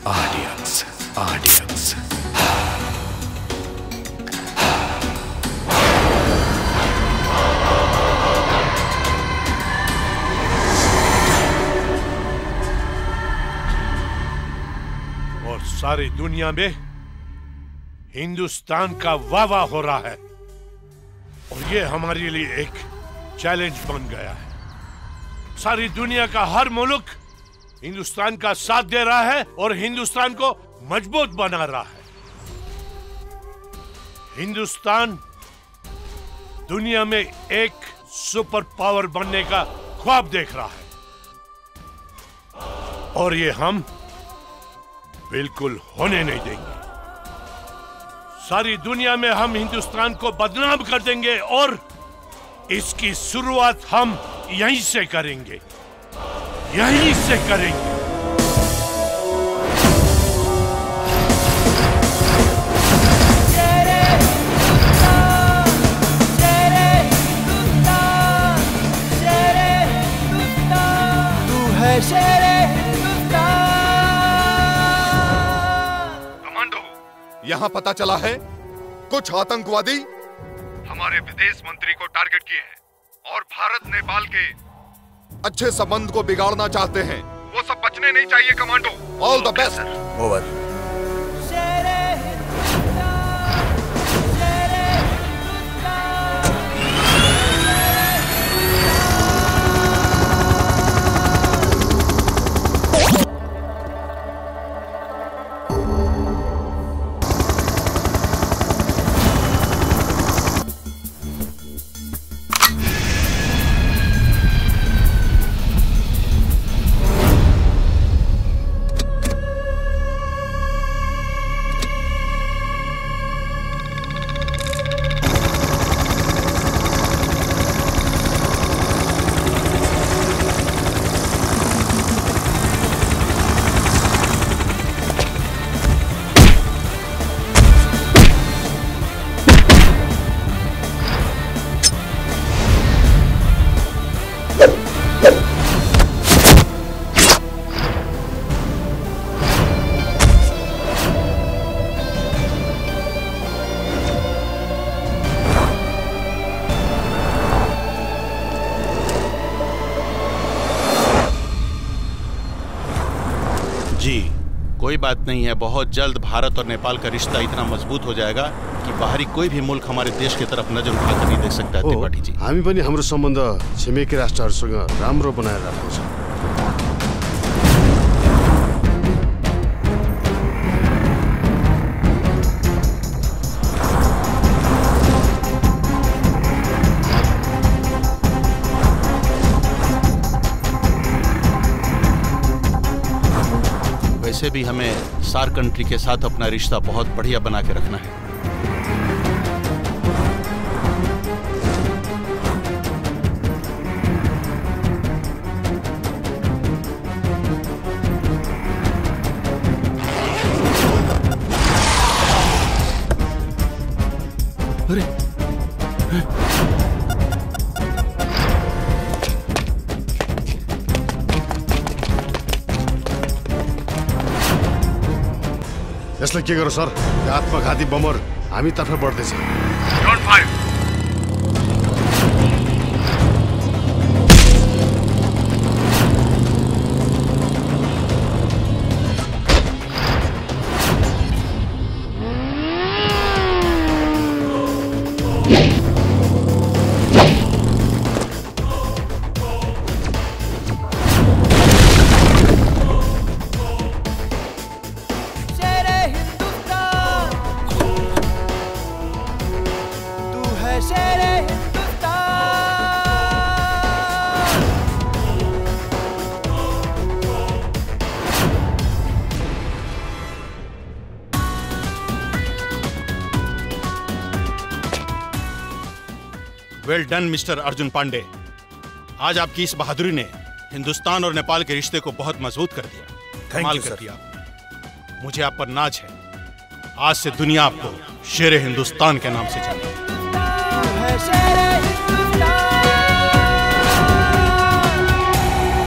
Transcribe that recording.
Audience audience और सारी दुनिया में हिंदुस्तान का वाह हो रहा है और ये हमारे लिए एक चैलेंज बन गया है। सारी दुनिया का हर मुल्क हिंदुस्तान का साथ दे रहा है और हिंदुस्तान को मजबूत बना रहा है। हिंदुस्तान दुनिया में एक सुपर पावर बनने का ख्वाब देख रहा है और ये हम बिल्कुल होने नहीं देंगे। सारी दुनिया में हम हिंदुस्तान को बदनाम कर देंगे और इसकी शुरुआत हम यहीं से करेंगे, यहीं से करेंगे। तू है शेरे यहाँ पता चला है कुछ आतंकवादी हमारे विदेश मंत्री को टारगेट किए हैं और भारत नेपाल के अच्छे संबंध को बिगाड़ना चाहते हैं। वो सब बचने नहीं चाहिए commando. All the best. Over. कोई बात नहीं है, बहुत जल्द भारत और नेपाल का रिश्ता इतना मजबूत हो जाएगा कि बाहरी कोई भी मुल्क हमारे देश की तरफ नजर उठाकर नहीं देख सकता है। त्रिपाठी जी, हामी पनि हाम्रो सम्बन्ध छिमेकी राष्ट्रहरूसँग राम्रो बनाएर राख्नु छ। वैसे भी हमें सार्क कंट्री के साथ अपना रिश्ता बहुत बढ़िया बना के रखना है। यसलाई के गरौँ सर? आत्मघाती बमर हामी तर्फ बढ्दैछ। Don't fire. Well done mister Arjun Pandey. आज आपकी इस बहादुरी ने हिंदुस्तान और नेपाल के रिश्ते को बहुत मजबूत कर दिया, कमाल कर दिया। मुझे आप पर नाज है। आज से दुनिया आपको शेरे हिंदुस्तान के नाम से जाने।